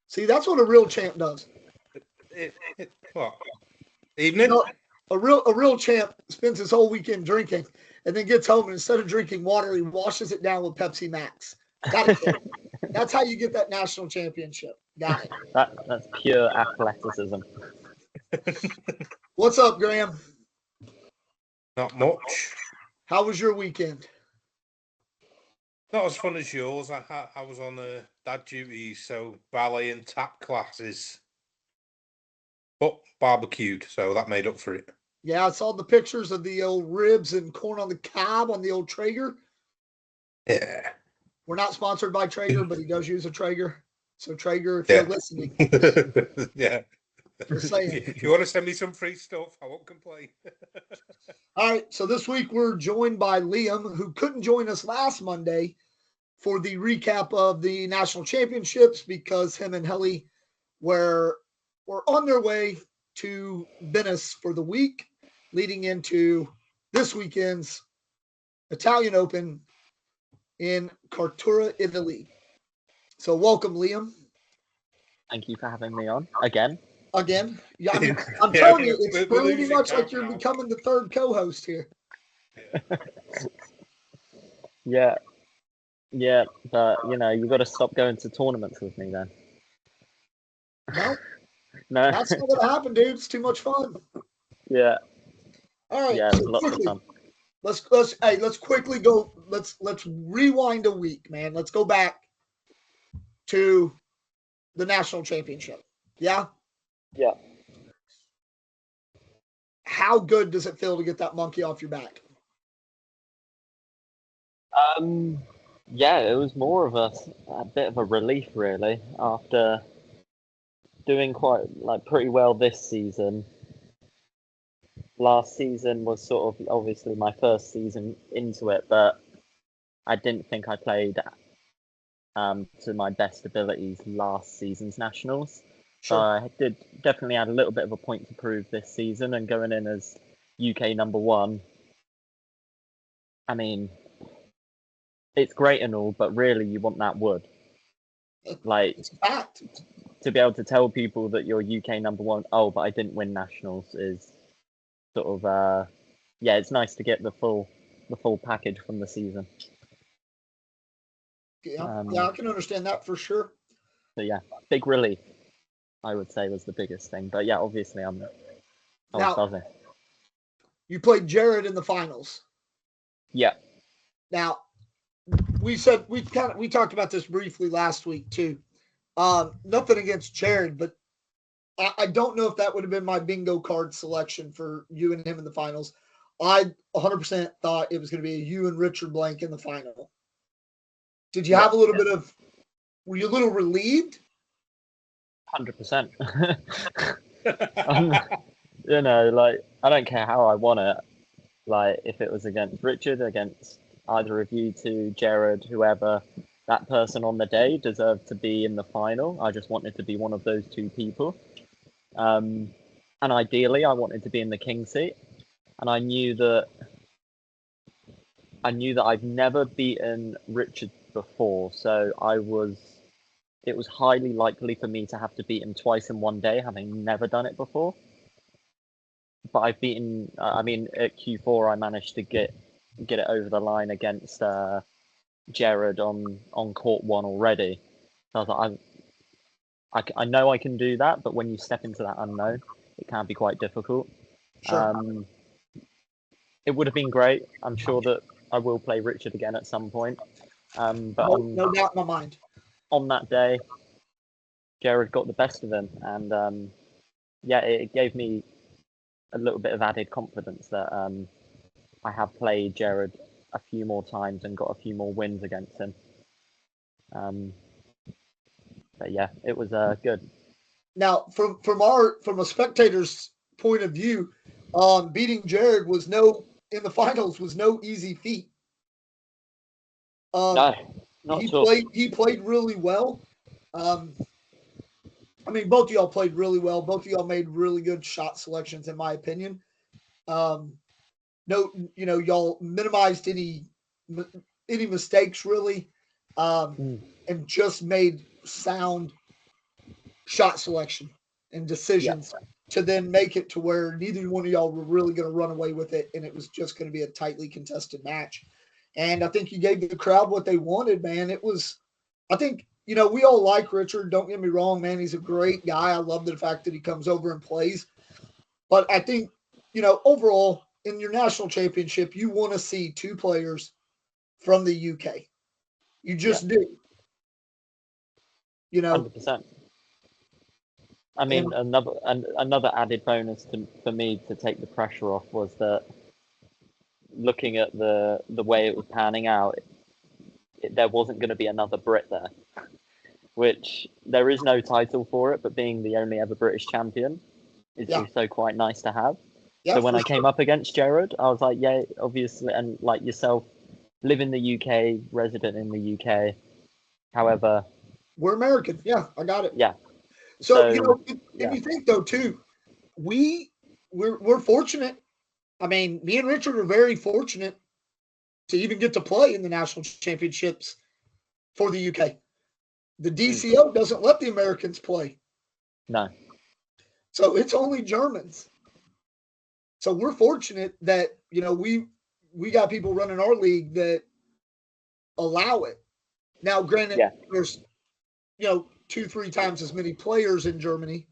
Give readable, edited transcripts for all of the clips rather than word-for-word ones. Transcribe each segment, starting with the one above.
See, that's what a real champ does. What? Evening? A real champ spends his whole weekend drinking and then gets home and instead of drinking water, he washes it down with Pepsi Max. Got it. That's how you get that national championship. Got it. That's pure athleticism. What's up, Graham? Not much. How was your weekend? Not as fun as yours. I was on dad duty, so ballet and tap classes. But barbecued, so that made up for it. Yeah, I saw the pictures of the old ribs and corn on the cob on the old Traeger. Yeah. We're not sponsored by Traeger, but he does use a Traeger. So Traeger, if you're listening. Yeah. Just saying. If you want to send me some free stuff, I won't complain. All right, so this week we're joined by Liam, who couldn't join us last Monday for the recap of the national championships because him and Helly were on their way to Venice for the week, leading into this weekend's Italian Open in Cartura, Italy. So welcome, Liam. Thank you for having me on again. Yeah, I'm telling you, it's pretty much like you're becoming the third co-host here. Yeah, but you got to stop going to tournaments with me then. No, that's not gonna happen, dude. It's too much fun. Yeah. All right. Yeah, so lots of fun. Let's quickly go. Let's rewind a week, man. Let's go back to the national championship. Yeah. Yeah. How good does it feel to get that monkey off your back? Yeah, it was more of a bit of a relief, really, after doing pretty well this season. Last season was sort of obviously my first season into it, but I didn't think I played to my best abilities last season's nationals. Sure. So I did definitely had a little bit of a point to prove this season, and going in as UK number one. I mean, it's great and all, but really you want that wood. Like, it's a fact. To be able to tell people that you're UK number one, oh, but I didn't win nationals is sort of it's nice to get the full package from the season. Yeah, I can understand that for sure. So yeah, big relief, I would say, was the biggest thing. But yeah, obviously I was buzzing. You played Jared in the finals. Yeah. Now, we talked about this briefly last week too. Nothing against Jared, but I don't know if that would have been my bingo card selection for you and him in the finals. I 100% thought it was going to be you and Richard Blank in the final. Did you have a little bit of? Were you a little relieved? 100%. I don't care how I won it. Like, if it was against Richard, against either of you two, Jared, whoever, that person on the day deserved to be in the final. I just wanted to be one of those two people. And ideally, I wanted to be in the king seat. And I knew that I've never beaten Richard before, so it was highly likely for me to have to beat him twice in one day, having never done it before. But I've beaten. At Q4, I managed to get it over the line against Jared on court one already. So I was like, I know I can do that, but when you step into that unknown, it can be quite difficult. Sure. It would have been great. I'm sure that I will play Richard again at some point. But no doubt in my mind. On that day, Jared got the best of him, and it gave me a little bit of added confidence that I have played Jared a few more times and got a few more wins against him. But yeah, it was good. Now, from a spectator's point of view, beating Jared in the finals was no easy feat. No, not at all. He played really well. Both of y'all played really well. Both of y'all made really good shot selections, in my opinion. Y'all minimized any mistakes really, and just made sound shot selection and decisions to then make it to where neither one of y'all were really going to run away with it, and it was just going to be a tightly contested match. And I think you gave the crowd what they wanted, man. It was, I think, you know, we all like Richard. Don't get me wrong, man. He's a great guy. I love the fact that he comes over and plays. But I think, you know, overall, in your national championship, you want to see two players from the UK. You just do. You know, 100%. I mean, another added bonus for me to take the pressure off was that looking at the way it was panning out, there wasn't going to be another Brit there, which there is no title for it, but being the only ever British champion is also quite nice to have. Yeah, so when I came up against Jared, I was like, yeah, obviously, and like yourself, live in the UK, resident in the UK. However, we're American. Yeah, I got it. Yeah. So you know, and you think though too, we're fortunate. I mean, me and Richard are very fortunate to even get to play in the national championships for the UK. The DCO doesn't let the Americans play. No. So it's only Germans. So we're fortunate that, you know, we got people running our league that allow it. Now, granted, there's, you know, 2-3 times as many players in Germany.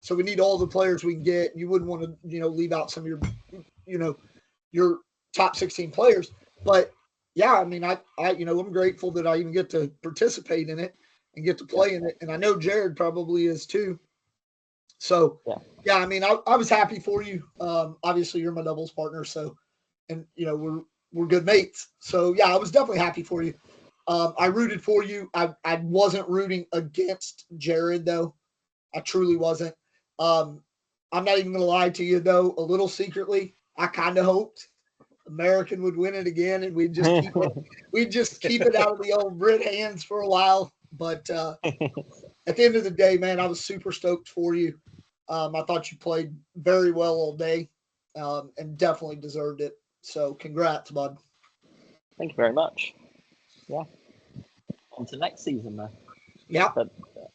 So we need all the players we can get. You wouldn't want to, you know, leave out some of your, you know, your top 16 players. But yeah, I mean, I you know, I'm grateful that I even get to participate in it and get to play in it. And I know Jared probably is too. So yeah, I mean, I was happy for you. Obviously you're my doubles partner. So, and you know, we're good mates. So yeah, I was definitely happy for you. I rooted for you. I wasn't rooting against Jared though. I truly wasn't. I'm not even going to lie to you though. A little secretly, I kind of hoped American would win it again, and we'd just keep it out of the old Brit hands for a while. But at the end of the day, man, I was super stoked for you. I thought you played very well all day, and definitely deserved it. So congrats, bud. Thank you very much. Yeah. On to next season, though. Yeah. But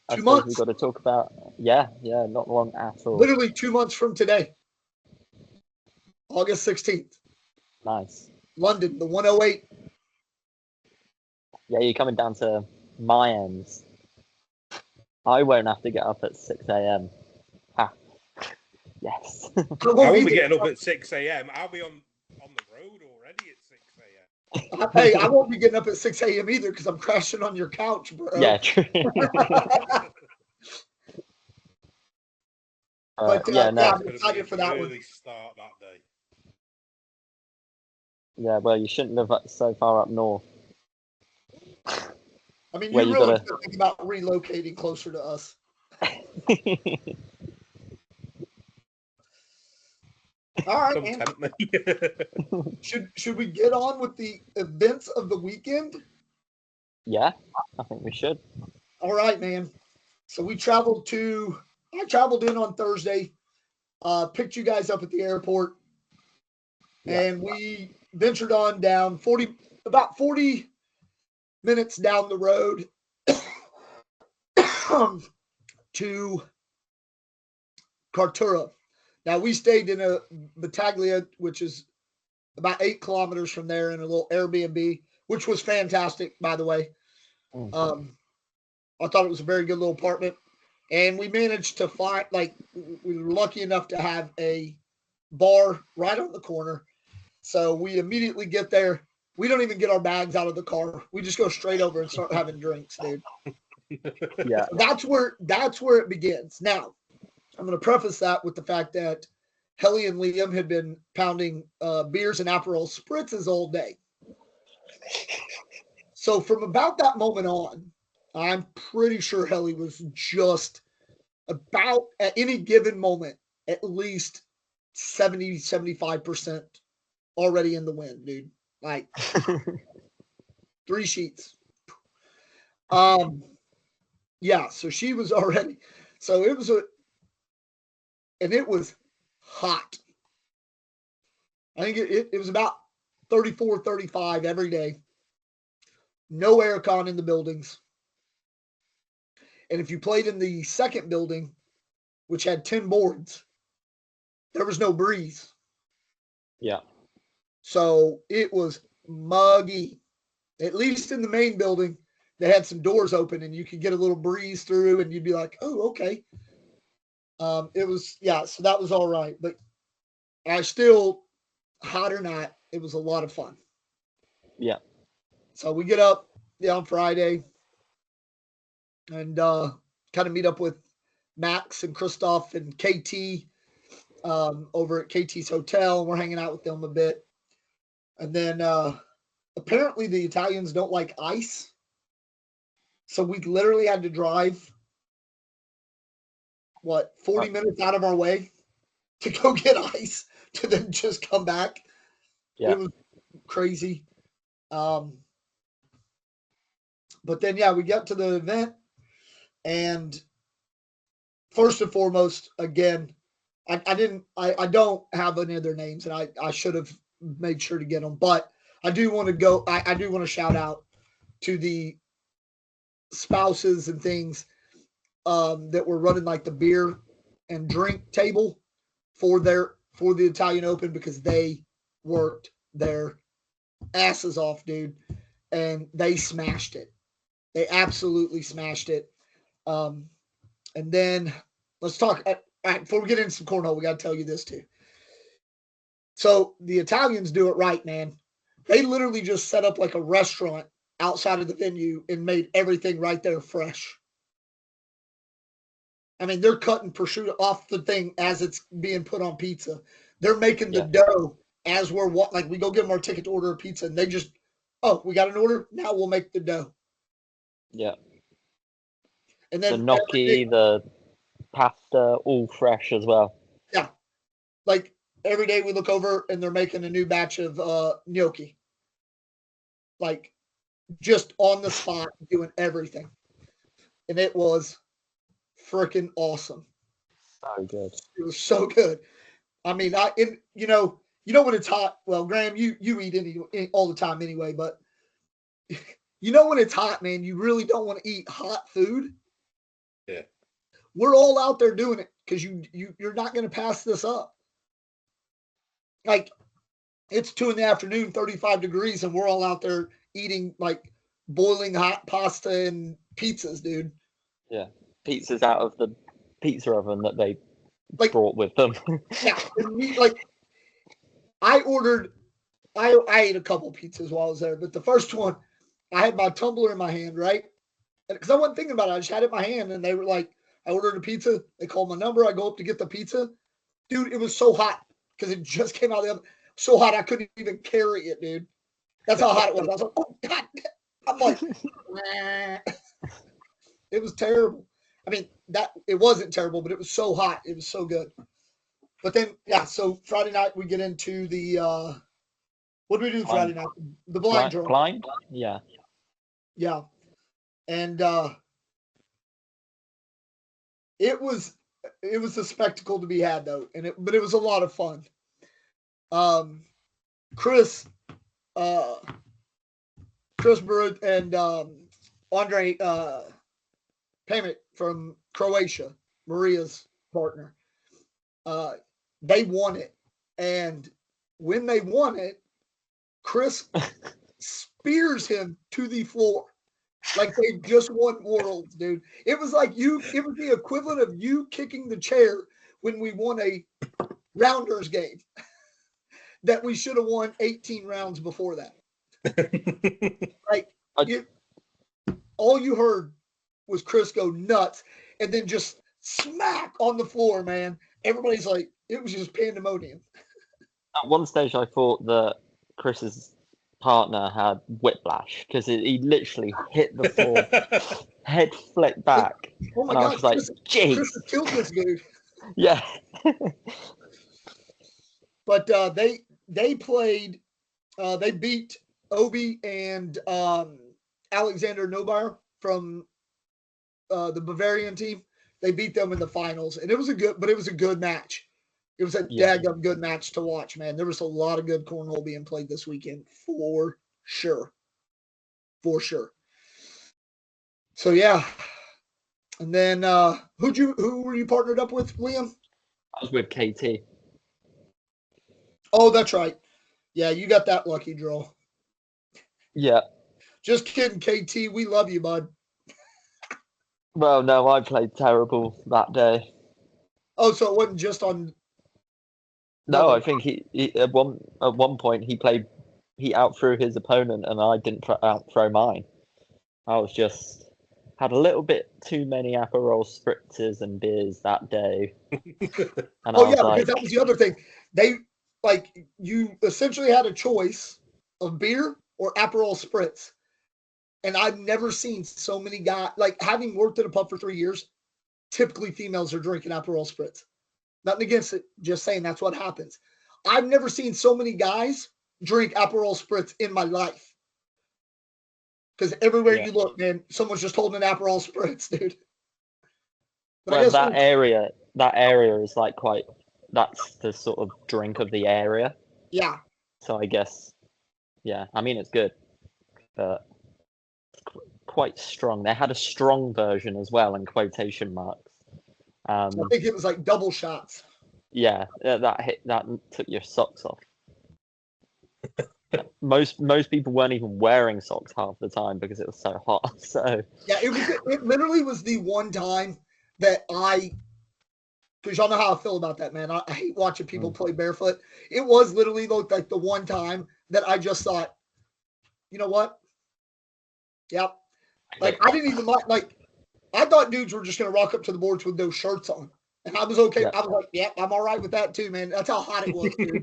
I 2 suppose months. we've got to talk about, not long at all. Literally 2 months from today. August 16th. Nice. London, the 108. Yeah, you're coming down to my ends. I won't have to get up at 6 a.m. Yes. I won't be getting up at 6 a.m. I'll be on the road already at 6 a.m. Hey, I won't be getting up at 6 a.m. either because I'm crashing on your couch, bro. Yeah, true. But I'm excited for that really one. Start that day. Yeah, well, you shouldn't live so far up north. I mean, you really should think about relocating closer to us. All right, man. Should we get on with the events of the weekend? Yeah, I think we should. All right, man. So I traveled in on Thursday, picked you guys up at the airport, and we ventured on down about 40 minutes down the road to Cartura. Now, we stayed in a Battaglia, which is about 8 kilometers from there, in a little Airbnb, which was fantastic, by the way. I thought it was a very good little apartment. And we managed to find, we were lucky enough to have a bar right on the corner. So we immediately get there. We don't even get our bags out of the car. We just go straight over and start having drinks, dude. Yeah. So that's where it begins. Now, I'm going to preface that with the fact that Helly and Liam had been pounding beers and Aperol spritzes all day. So from about that moment on, I'm pretty sure Helly was just about, at any given moment, at least 70, 75% already in the wind, dude. Like 3 sheets. Yeah, so she was already, so it was it was hot. I think it was about 34, 35 every day. No aircon in the buildings. And if you played in the second building, which had 10 boards, there was no breeze. Yeah. So it was muggy. At least in the main building, they had some doors open and you could get a little breeze through and you'd be like, oh, okay. It was, yeah, so that was all right. But I still, hot or not, it was a lot of fun. Yeah. So we get up on Friday and kind of meet up with Max and Christoph and KT over at KT's hotel. We're hanging out with them a bit. And then apparently the Italians don't like ice. So we literally had to drive, 40 minutes out of our way to go get ice to then just come back. Yeah. It was crazy. But then, yeah, we got to the event. And first and foremost, again, I don't have any of their names, and I should have made sure to get them. But I do want to go. I do want to shout out to the spouses and things that were running like the beer and drink table for the Italian Open, because they worked their asses off, dude, and they smashed it. They absolutely smashed it. And then let's talk. Before we get into some cornhole, we got to tell you this too. So the Italians do it right, man. They literally just set up like a restaurant outside of the venue and made everything right there fresh. I mean, they're cutting prosciutto off the thing as it's being put on pizza. They're making the dough as we're like, we go give them our ticket to order a pizza, and they just, oh, we got an order. Now we'll make the dough. Yeah. And then the gnocchi, the pasta, all fresh as well. Yeah. Like every day we look over and they're making a new batch of gnocchi. Like just on the spot doing everything. And it was freaking awesome. So good. It was so good. I mean, you know when it's hot. Well, Graham, you eat all the time anyway, but you know when it's hot, man, you really don't want to eat hot food. Yeah. We're all out there doing it because you're not going to pass this up. Like it's 2 p.m, 35 degrees, and we're all out there eating like boiling hot pasta and pizzas, dude. Yeah, pizzas out of the pizza oven that they brought with them. Yeah, like I ate a couple pizzas while I was there, but the first one, I had my tumbler in my hand, right? Because I wasn't thinking about it. I just had it in my hand, and they were like, I ordered a pizza. They called my number. I go up to get the pizza. Dude, it was so hot because it just came out of the oven. So hot, I couldn't even carry it, dude. That's how hot it was. I was like, oh, God. I'm like, nah. It was terrible. I mean, it wasn't terrible, but it was so hot. It was so good. But then, yeah, so Friday night we get into the, what do we do Friday night? The blind draw. Blind? Yeah. Yeah. And it was a spectacle to be had, though. But it was a lot of fun. Chris Barut and Andre Pamet from Croatia, Maria's partner, they won it. And when they won it, Chris spears him to the floor like they just won Worlds, dude. It was like it was the equivalent of you kicking the chair when we won a Rounders game that we should have won 18 rounds before that. Like, all you heard was Chris go nuts and then just smack on the floor, man. Everybody's like, it was just pandemonium. At one stage, I thought that Chris's partner had whiplash because he literally hit the floor, head flipped back. Oh my God! I was like, "Gee, Chris has killed this dude." Yeah. But they played. They beat Obi and Alexander Nobar from the Bavarian team. They beat them in the finals, and it was a good match. It was a daggum good match to watch, man. There was a lot of good cornhole being played this weekend, for sure. For sure. So, yeah. And then who were you partnered up with, Liam? I was with KT. Oh, that's right. Yeah, you got that lucky draw. Yeah. Just kidding, KT. We love you, bud. Well, no, I played terrible that day. Oh, so it wasn't just on. No, I think he at one point he outthrew his opponent and I didn't outthrow mine. I was just had a little bit too many Aperol spritzes and beers that day. And Oh I was yeah, like, because that was the other thing. You essentially had a choice of beer or Aperol spritz. And I've never seen so many guys, like having worked at a pub for 3 years, typically females are drinking Aperol spritz. Nothing against it, just saying that's what happens. I've never seen so many guys drink Aperol spritz in my life. Because everywhere you look, man, someone's just holding an Aperol spritz, dude. But well, that area is like that's the sort of drink of the area. Yeah. So I guess, yeah, I mean, it's good, but quite strong. They had a strong version as well, in quotation marks. I think it was like double shots. Yeah, that took your socks off. Most people weren't even wearing socks half the time because it was so hot. So yeah, it literally was the one time that because y'all know how I feel about that, man. I hate watching people play barefoot. It was literally like the one time that I just thought, you know what? Yep. Like I didn't even like I thought dudes were just gonna rock up to the boards with no shirts on. And I was okay. Yeah. I was like, yeah, I'm all right with that too, man. That's how hot it was, dude.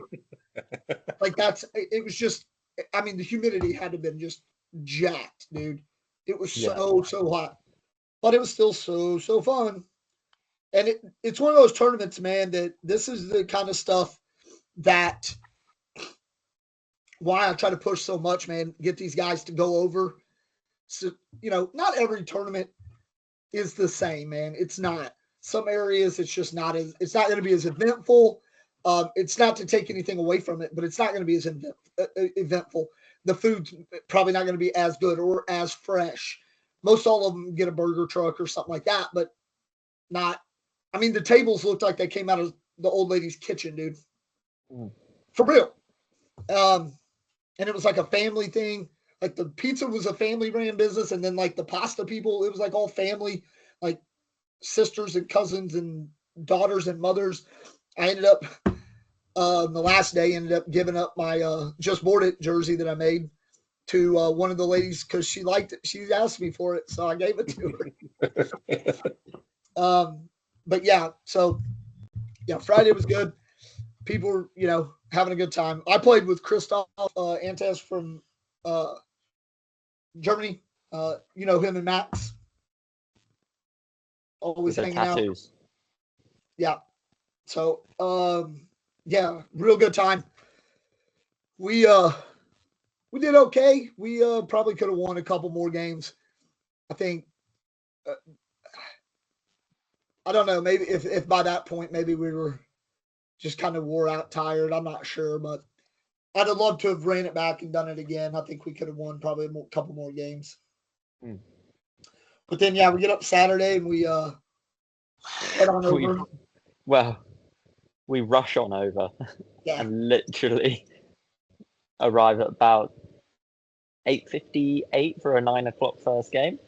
Like it was just I mean, the humidity had to have been just jacked, dude. It was so hot. But it was still so fun. And it's one of those tournaments, man, that this is the kind of stuff that why I try to push so much, man, get these guys to go over. So, not every tournament is the same, man. It's not. Some areas it's just not it's not going to be as eventful. It's not to take anything away from it, but it's not going to be as eventful. The food's probably not going to be as good or as fresh. Most all of them get a burger truck or something like that, but not. I mean, the tables looked like they came out of the old lady's kitchen, dude. For real. And it was like a family thing. Like the pizza was a family ran business, and then like the pasta people, it was like all family, like sisters and cousins and daughters and mothers. I ended up the last day ended up giving up my just board it jersey that I made to one of the ladies because she liked it. She asked me for it, so I gave it to her. But yeah, so yeah, Friday was good. People were, having a good time. I played with Christoph Antes from Germany. Him and Max. Always with the hanging tattoos. out. Yeah. So, yeah, real good time. We did okay. We probably could have won a couple more games. I think. I don't know. Maybe if by that point maybe we were just kind of wore out, tired. I'm not sure, but I'd have loved to have ran it back and done it again. I think we could have won probably a couple more games. But then, yeah, we get up Saturday and we head on over. We rush on over Yeah. and literally arrive at about 8:58 for a 9:00 first game.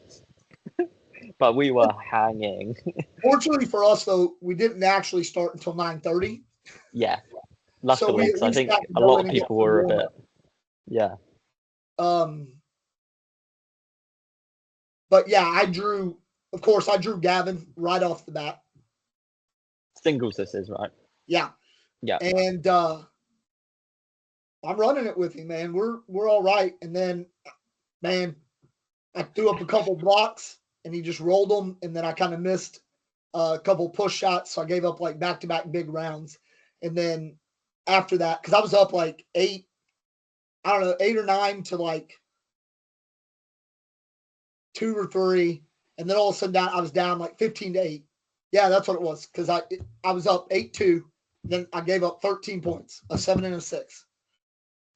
But we were hanging. Fortunately for us, though, we didn't actually start until 9:30. Yeah. Luckily, because I think a lot of people were a bit. Yeah. But yeah, I drew Gavin right off the bat. Singles this is, right? Yeah. Yeah. And I'm running it with him, man. We're all right. And then, man, I threw up a couple blocks and he just rolled them. And then I kind of missed a couple push shots. So I gave up like back-to-back big rounds. And then after that, because I was up like 8 or 9 to like 2 or 3. And then all of a sudden I was down like 15-8. Yeah, that's what it was. Because I was up 8-2. Then I gave up 13 points, a 7 and a 6.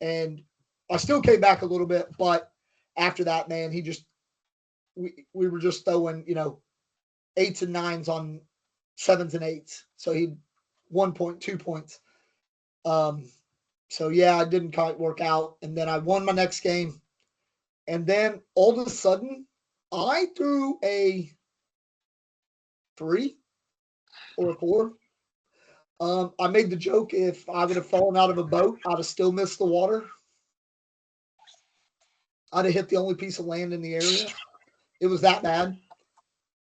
And I still came back a little bit, but after that, man, we were just throwing, 8s and 9s on 7s and 8s. So he 1 point, 2 points. So yeah, it didn't quite work out. And then I won my next game. And then all of a sudden, I threw a 3 or a 4. I made the joke if I would have fallen out of a boat, I'd have still missed the water. I'd have hit the only piece of land in the area. It was that bad.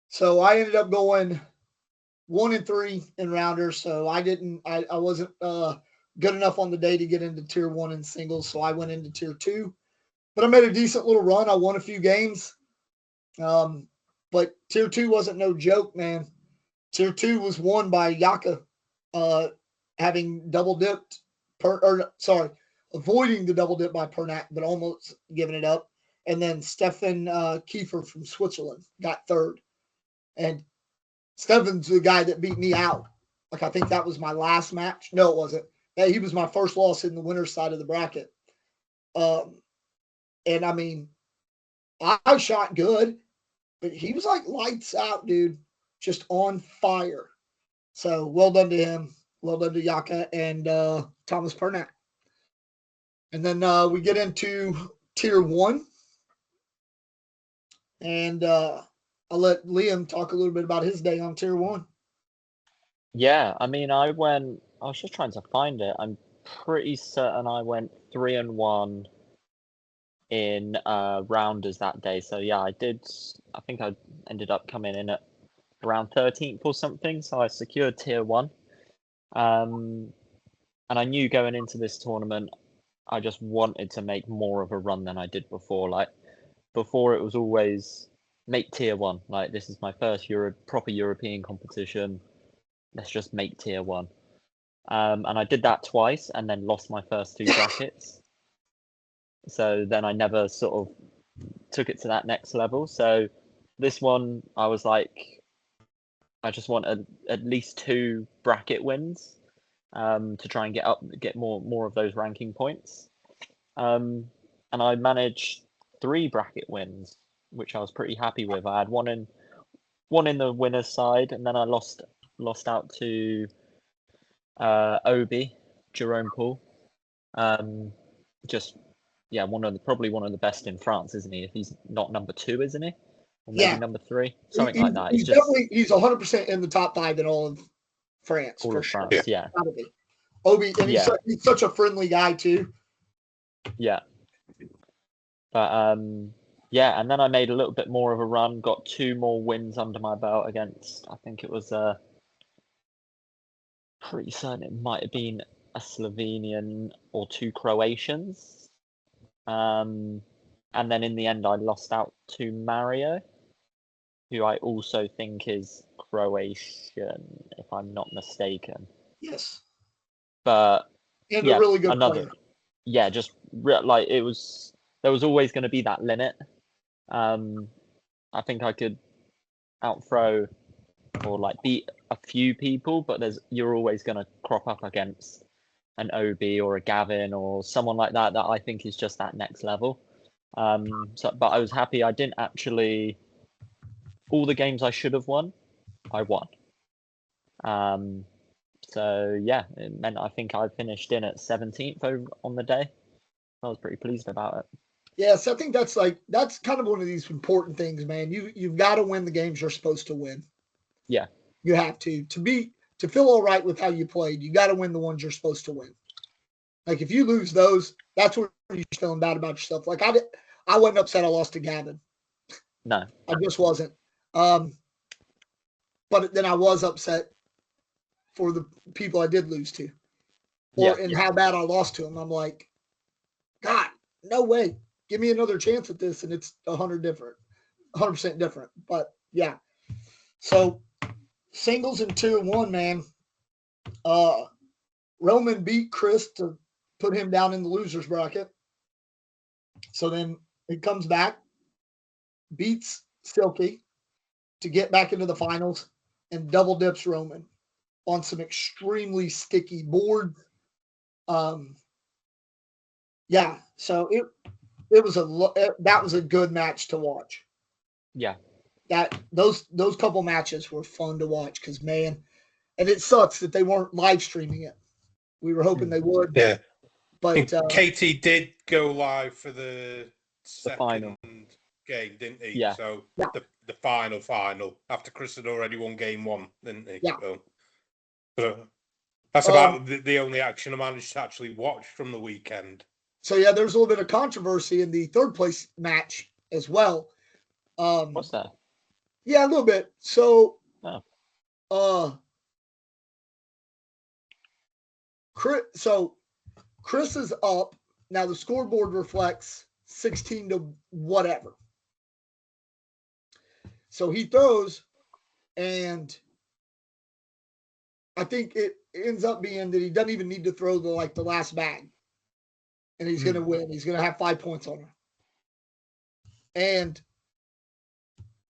So I ended up going 1 and 3 in rounders. So I wasn't good enough on the day to get into tier 1 in singles. So I went into tier 2. But I made a decent little run. I won a few games. But tier 2 wasn't no joke, man. Tier 2 was won by Yaka having double dipped, avoiding the double dip by Pernack, but almost giving it up. And then Stefan Kiefer from Switzerland got third. And Stefan's the guy that beat me out. Like, I think that was my last match. No, it wasn't. Yeah, he was my first loss in the winner's side of the bracket. And I mean, I shot good, but he was like lights out, dude. Just on fire. So well done to him. Well done to Yaka and Thomas Pernack. And then we get into tier 1. And I'll let Liam talk a little bit about his day on tier 1. Yeah, I mean, I was just trying to find it. I'm pretty certain I went 3 and 1 in rounders that day. So yeah, I think I ended up coming in at around 13th or something. So I secured tier 1. And I knew going into this tournament, I just wanted to make more of a run than I did before. Like, before it was always make tier 1. Like, this is my first proper European competition. Let's just make tier 1. And I did that twice and then lost my first 2 brackets. So then I never sort of took it to that next level. So this one, I was like, I just want at least 2 bracket wins to try and get more of those ranking points. And I managed 3 bracket wins, which I was pretty happy with. I had one in the winner's side, and then I lost out to Obi, Jerome Paul. Probably one of the best in France, isn't he? If he's not number 2, isn't he? Or maybe number 3, something like that. He's definitely 100% in the top 5 in all of France. All for of sure. France, yeah. Obi, and he's such a friendly guy too. Yeah. But yeah, and then I made a little bit more of a run, got 2 more wins under my belt against, I think it was pretty certain it might have been a Slovenian or 2 Croatians. And then in the end I lost out to Mario, who I also think is Croatian, if I'm not mistaken. Yes. But and a really good player. Yeah, just like there was always going to be that limit. I think I could outthrow or like beat a few people, but you're always going to crop up against an OB or a Gavin or someone like that I think is just that next level. But I was happy I didn't actually. All the games I should have won, I won. So yeah, it meant I think I finished in at 17th on the day. I was pretty pleased about it. Yes, I think that's kind of one of these important things, man. You've got to win the games you're supposed to win. Yeah. You have to feel all right with how you played. You got to win the ones you're supposed to win. Like, if you lose those, that's where you're feeling bad about yourself. Like, I wasn't upset I lost to Gavin. No. I just wasn't. But then I was upset for the people I did lose to. How bad I lost to them. I'm like, God, no way. Give me another chance at this, and it's 100% different. But yeah. So singles in tier 1, man. Roman beat Chris to put him down in the losers bracket. So then he comes back, beats Silky to get back into the finals, and double dips Roman on some extremely sticky board. Yeah, so that was a good match to watch. Yeah, those couple matches were fun to watch because, man, and it sucks that they weren't live streaming it. We were hoping they would. Yeah. But Katie did go live for the second final game, didn't he? Yeah. So the final after Chris had already won game one, didn't he? Yeah. So that's about the only action I managed to actually watch from the weekend. So yeah, there's a little bit of controversy in the third place match as well. What's that? Yeah, a little bit. So Chris is up. Now the scoreboard reflects 16 to whatever. So he throws, and I think it ends up being that he doesn't even need to throw the last bag. And he's going to win. He's going to have 5 points on her. And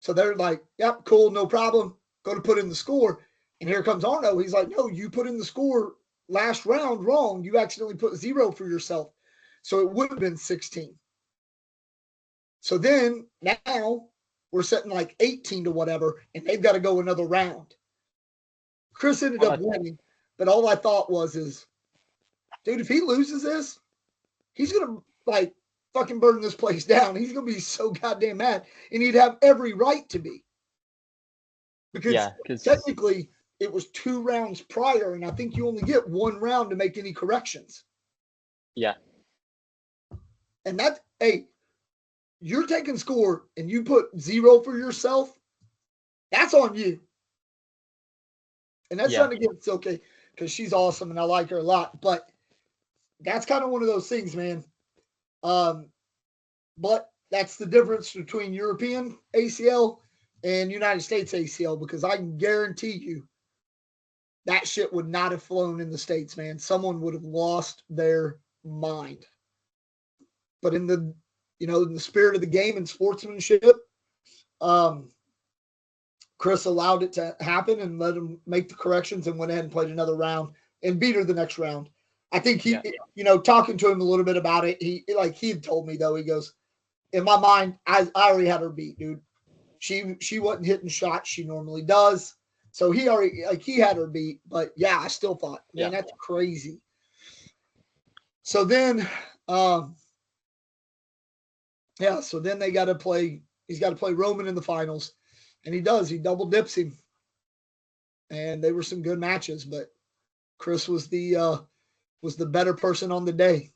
so they're like, yep, cool, no problem. Go to put in the score. And here comes Arno. He's like, no, you put in the score last round wrong. You accidentally put 0 for yourself. So it would have been 16. So then now we're setting like 18 to whatever, and they've got to go another round. Chris ended up winning, but all I thought was, dude, if he loses this, he's going to fucking burn this place down. He's going to be so goddamn mad, and he'd have every right to be. Because technically it was 2 rounds prior, and I think you only get 1 round to make any corrections. Yeah. And you're taking score and you put 0 for yourself, that's on you. And that's not against okay, because she's awesome and I like her a lot. But that's kind of one of those things, man. But that's the difference between European ACL and United States ACL, because I can guarantee you that shit would not have flown in the States, man. Someone would have lost their mind. But in the spirit of the game and sportsmanship, Chris allowed it to happen and let him make the corrections and went ahead and played another round and beat her the next round. I think he, talking to him a little bit about it, he had told me, though, he goes, in my mind, I already had her beat, dude. She wasn't hitting shots she normally does. So he already, he had her beat. But yeah, I still thought, man, that's crazy. So then, so then they got to play. He's got to play Roman in the finals, and he does. He double dips him, and they were some good matches. But Chris was the better person on the day.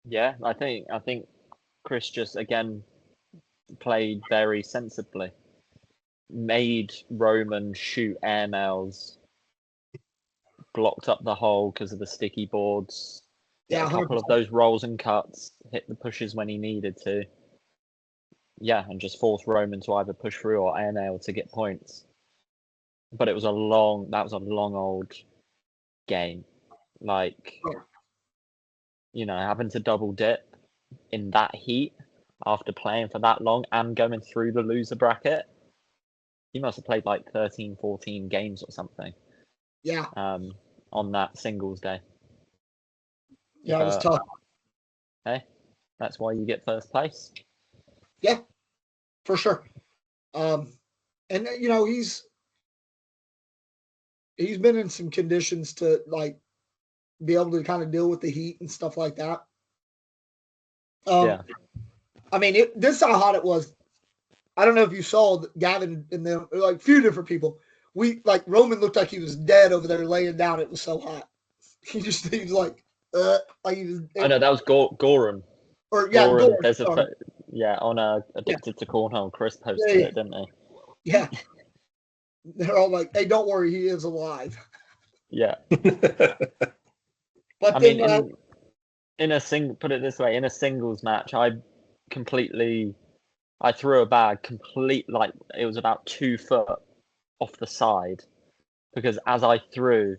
Yeah, I think Chris just again played very sensibly. Made Roman shoot airmails, blocked up the hole because of the sticky boards. Yeah, a couple 100%. Of those rolls and cuts, hit the pushes when he needed to. Yeah, and just force Roman to either push through or airmail to get points. But it was a long old game. Having to double dip in that heat after playing for that long and going through the loser bracket. He must have played 13, 14 games or something. Yeah. On that singles day. Yeah, it was tough. Hey, that's why you get first place. Yeah, for sure. And he's been in some conditions to be able to kind of deal with the heat and stuff like that. I mean, this is how hot it was. I don't know if you saw Gavin and them, a few different people. Roman looked like he was dead over there laying down. It was so hot. He was like he was. I know that was Goran. Goran. There's on Addicted to Cornhole. Chris posted it, didn't he? Yeah. They're all like, "Hey, don't worry, he is alive." Yeah. But put it this way, in a singles match, I threw a bag it was about 2 foot off the side, because as I threw,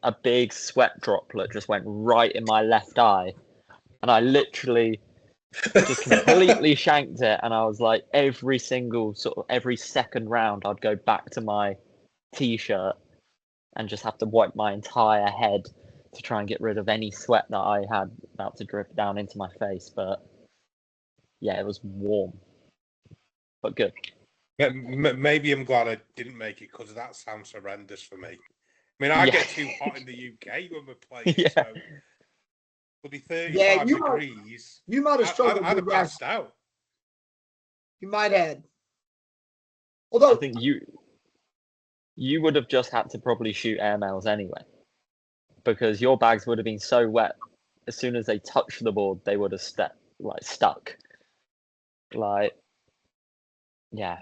a big sweat droplet just went right in my left eye, and I literally just completely shanked it. And I was like, every second round, I'd go back to my t-shirt and just have to wipe my entire head to try and get rid of any sweat that I had about to drip down into my face. But yeah, it was warm. but good. Maybe I'm glad I didn't make it because that sounds horrendous for me. I mean, I get too hot in the UK when we're playing, so it'll be 35 degrees. You might have struggled. I'd have passed out. You might have. Although I think you would have just had to probably shoot airmails anyway, because your bags would have been so wet. As soon as they touched the board, they would have stuck. Yeah.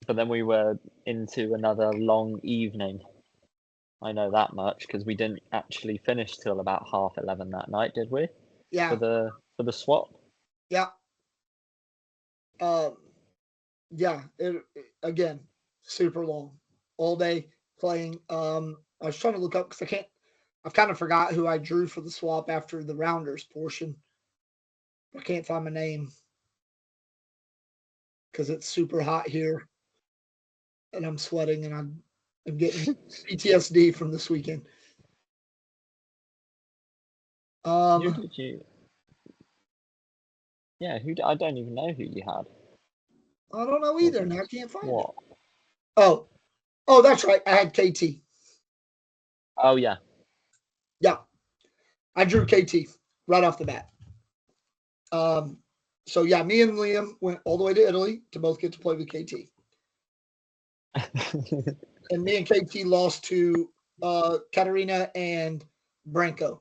But then we were into another long evening. I know that much because we didn't actually finish till about 11:30 that night, did we? Yeah. For the swap. Yeah. Yeah. It again, super long, all day playing. I was trying to look up because I've kind of forgot who I drew for the swap after the rounders portion. I can't find my name because it's super hot here, and I'm sweating, and I'm getting PTSD from this weekend. Who did you? Yeah, I don't even know who you had. I don't know either, and I can't find what? it. Oh, that's right. I had KT. Oh yeah. Yeah, I drew KT right off the bat. So yeah, me and Liam went all the way to Italy to both get to play with KT. And me and KT lost to Katerina and Branko.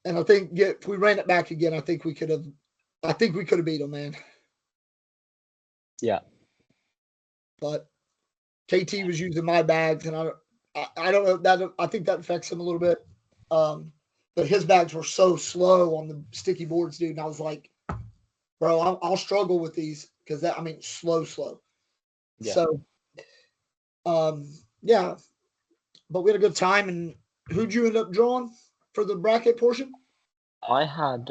And I think if we ran it back again, I think we could have beat them, man. Yeah. But KT was using my bags, and I don't know that I think that affects him a little bit. But his bags were so slow on the sticky boards, dude. And I was like, bro, I'll struggle with these because slow. Yeah. So, yeah. But we had a good time. And who'd you end up drawing for the bracket portion? I had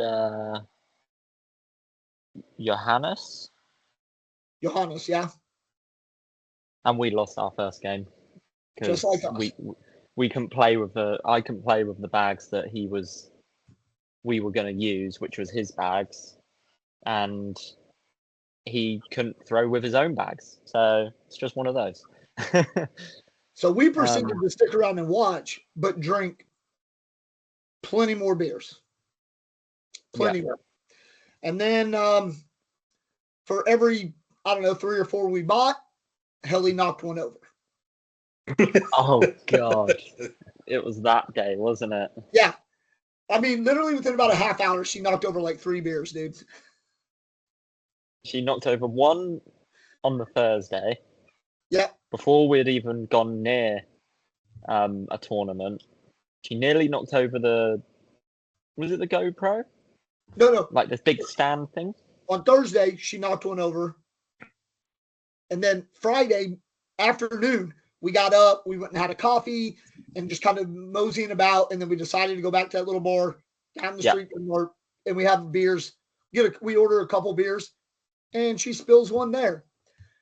Johannes. Johannes, yeah. And we lost our first game because Just like us. we couldn't play with I couldn't play with the bags that we were going to use, which was his bags, and he couldn't throw with his own bags. So it's just one of those. So we proceeded to stick around and watch, but drink plenty more beers. Plenty more. And then for every, 3 or 4 we bought, Helly knocked one over. Oh, God. It was that day, wasn't it? Yeah. I mean, literally within about a half hour, she knocked over like 3 beers, dude. She knocked over one on the Thursday. Yeah. Before we'd even gone near a tournament. She nearly knocked over was it the GoPro? No. Like this big stand thing? On Thursday, she knocked one over. And then Friday afternoon, we got up, we went and had a coffee and just kind of moseying about. And then we decided to go back to that little bar down the street from work, and we have beers. We order a couple beers, and she spills one there.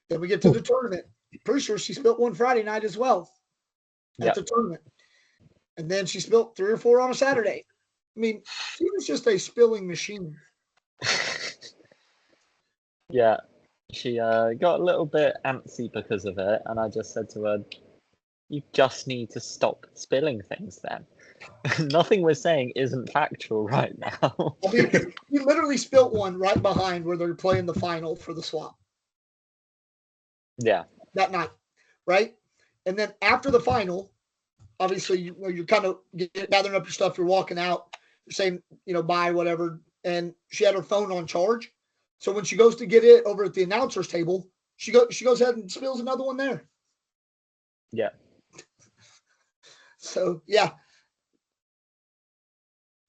Then we get to the tournament. Pretty sure she spilled one Friday night as well at the tournament. And then she spilled 3 or 4 on a Saturday. I mean, she was just a spilling machine. Yeah. She got a little bit antsy because of it, and I just said to her, you just need to stop spilling things then. Nothing we're saying isn't factual right now. I mean, he literally spilled one right behind where they're playing the final for the swap. Yeah. That night, right? And then after the final, obviously you're kind of gathering up your stuff, you're walking out, you're saying, bye, whatever. And she had her phone on charge. So when she goes to get it over at the announcer's table, she goes ahead and spills another one there. Yeah. So, yeah.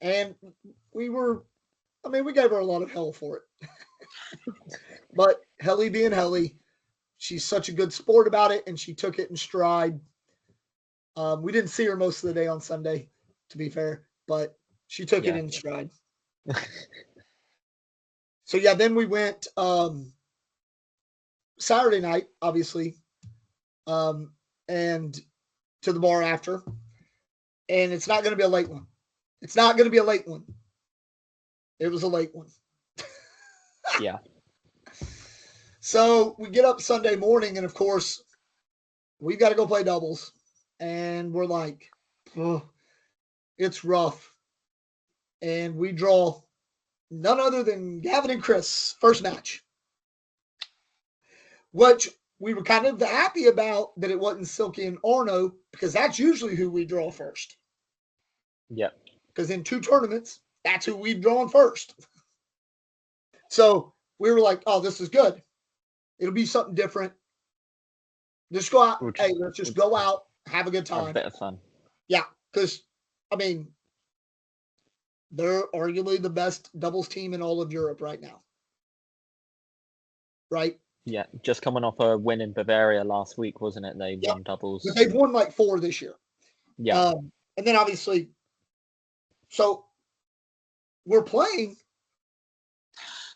And we gave her a lot of hell for it. But Helly being Helly, she's such a good sport about it, and she took it in stride. We didn't see her most of the day on Sunday, to be fair, but she took it in stride. So, yeah, then we went Saturday night, obviously, and to the bar after. And it's not going to be a late one. It was a late one. Yeah. So we get up Sunday morning, and of course, we've got to go play doubles. And we're like, oh, it's rough. And we draw none other than Gavin and Chris, first match. Which we were kind of happy about that it wasn't Silky and Arno, because that's usually who we draw first. Yeah. Because in 2 tournaments, that's who we've drawn first. So we were like, oh, this is good. It'll be something different. Just go out. Hey, let's just go out, have a good time. A bit of fun. Yeah, because, I mean, they're arguably the best doubles team in all of Europe right now. Right? Yeah, just coming off a win in Bavaria last week, wasn't it? They won doubles. But they've won like 4 this year. Yeah. And then obviously, so we're playing,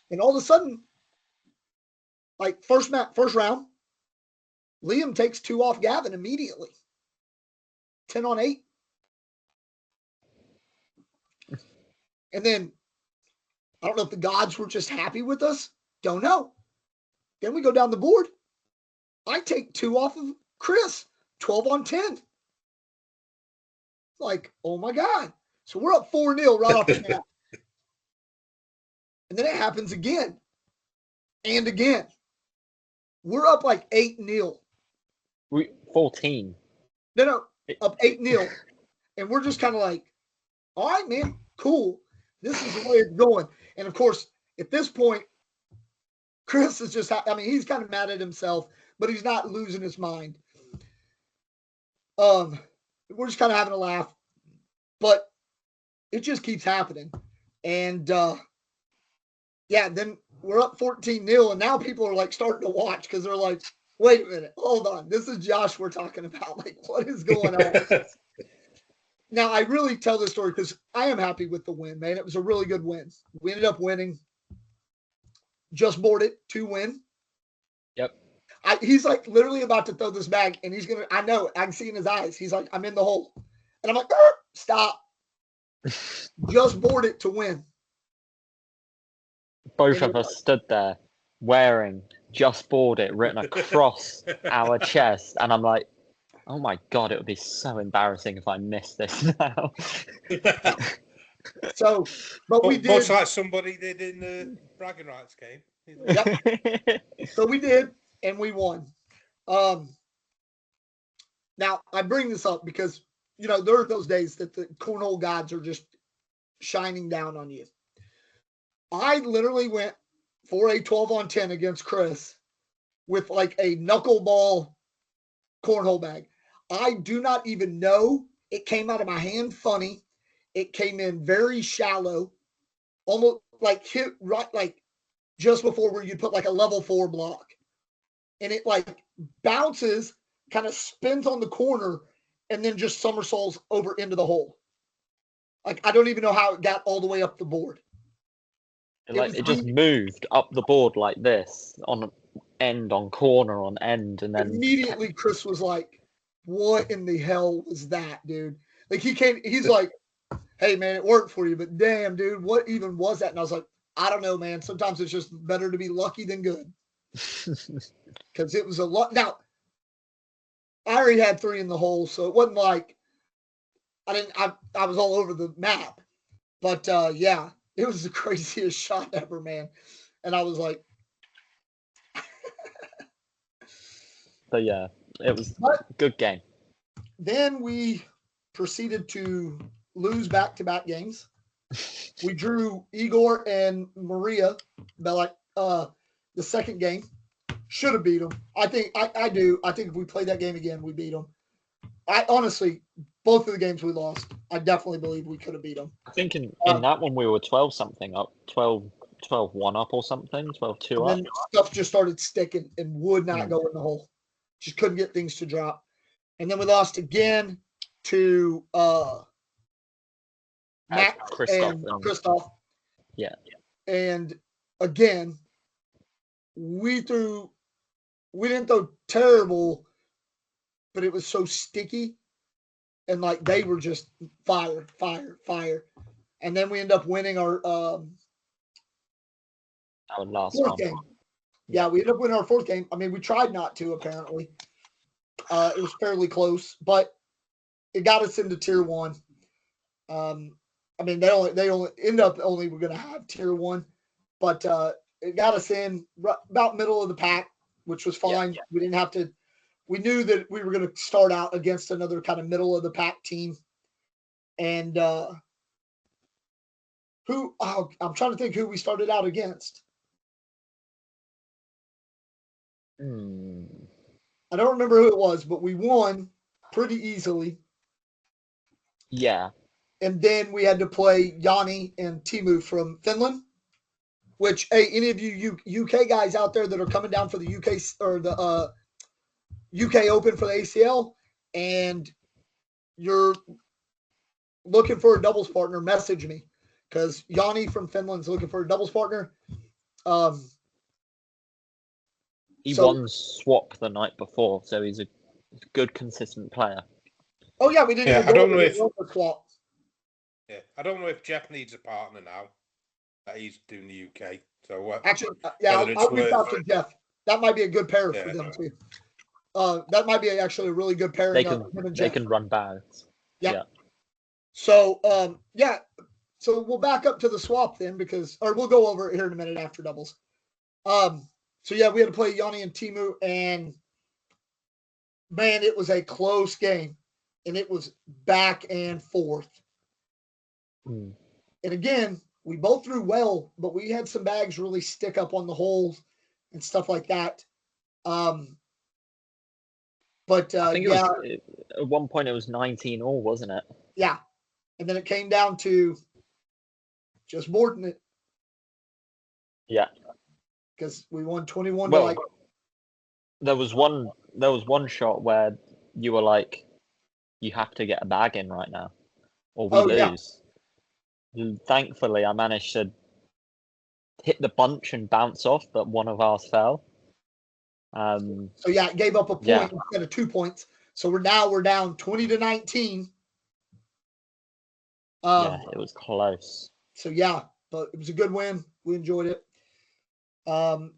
and all of a sudden, like first round, Liam takes 2 off Gavin immediately. 10 on 8. And then I don't know if the gods were just happy with us. Don't know. Then we go down the board. I take 2 off of Chris. 12 on 10. Like, oh my God. So we're up 4-0 right off the bat. And then it happens again. And again. We're up like 8-0. 14. No, up 8-0. And we're just kind of like, all right, man, cool. This is the way it's going. And of course, at this point, Chris is just, I mean, he's kind of mad at himself, but he's not losing his mind. We're just kind of having a laugh, but it just keeps happening. And yeah, then we're up 14-0, and now people are like starting to watch because they're like, wait a minute, hold on. This is Josh we're talking about. Like, what is going on? Now, I really tell this story because I am happy with the win, man. It was a really good win. We ended up winning. Just boarded 2-win. Yep. He's like literally about to throw this bag, and he's going to, I know, I can see in his eyes. He's like, I'm in the hole. And I'm like, stop. Just boarded to win. Both of us stood there wearing "Just Board It" written across our chest, and I'm like, oh my God, it would be so embarrassing if I missed this now. So, but we did. Much like somebody did in the bragging rights game. Yep. So we did, and we won. Now, I bring this up because, you know, there are those days that the cornhole gods are just shining down on you. I literally went for a 12 on 10 against Chris with like a knuckleball cornhole bag. I do not even know. It came out of my hand funny. It came in very shallow, almost like hit right, like just before where you put like a level 4 block. And it like bounces, kind of spins on the corner, and then just somersaults over into the hole. Like, I don't even know how it got all the way up the board. It just moved up the board like this, on end, on corner, on end, and then immediately Chris was like, what in the hell was that, dude? Like, he's like, hey man, it worked for you, but damn, dude, what even was that? And I was like, I don't know, man. Sometimes it's just better to be lucky than good. Because it was a lot. Now, I already had 3 in the hole, so it wasn't like I was all over the map. But yeah, it was the craziest shot ever, man. And I was like, so yeah, it was a good game. Then we proceeded to lose back-to-back games. We drew Igor and Maria, but the second game. Should have beat them. I think I do. I think if we play that game again, we beat them. I honestly, both of the games we lost, I definitely believe we could have beat them. I think in that one we were 12-something up, 12-1 up or something, 12-2 up. And then stuff just started sticking and would not go in the hole. Just couldn't get things to drop. And then we lost again to Matt and Christoph. Yeah. And again, we didn't throw terrible, but it was so sticky. And like they were just fire. And then we end up winning our Our last Fourth one. game. Yeah, we ended up winning our fourth game. I mean, we tried not to, apparently. It was fairly close, but it got us into tier 1. I mean, they only end up only we're going to have tier 1, but it got us in about middle of the pack, which was fine. Yeah. We didn't have to. We knew that we were going to start out against another kind of middle of the pack team, and I'm trying to think who we started out against. I don't remember who it was, but we won pretty easily. Yeah. And then we had to play Yanni and Timu from Finland, which, hey, any of you UK guys out there that are coming down for the UK or the UK Open for the ACL and you're looking for a doubles partner, message me because Yanni from Finland's looking for a doubles partner. He won swap the night before, so he's a good, consistent player. Oh, yeah, we didn't even I go don't know if swap. Yeah, I don't know if Jeff needs a partner now that he's doing the UK. So Actually, yeah, I'll reach out to Jeff. That might be a good pair for them too. That might be actually a really good pairing. They can run bags. Yep. Yeah. So so we'll back up to the swap then or we'll go over it here in a minute after doubles. So yeah, we had to play Yanni and Timu, and man, it was a close game, and it was back and forth. And again, we both threw well, but we had some bags really stick up on the holes and stuff like that. But I think it was, at one point it was 19 all, wasn't it? Yeah. And then it came down to just boarding it. Yeah. Because we won 21 to There was one shot where you were like, you have to get a bag in right now, or we lose. Yeah. Thankfully, I managed to hit the bunch and bounce off, but one of ours fell. So yeah, it gave up a point instead of 2 points. So we're down 20-19. Yeah, it was close. So yeah, but it was a good win. We enjoyed it. And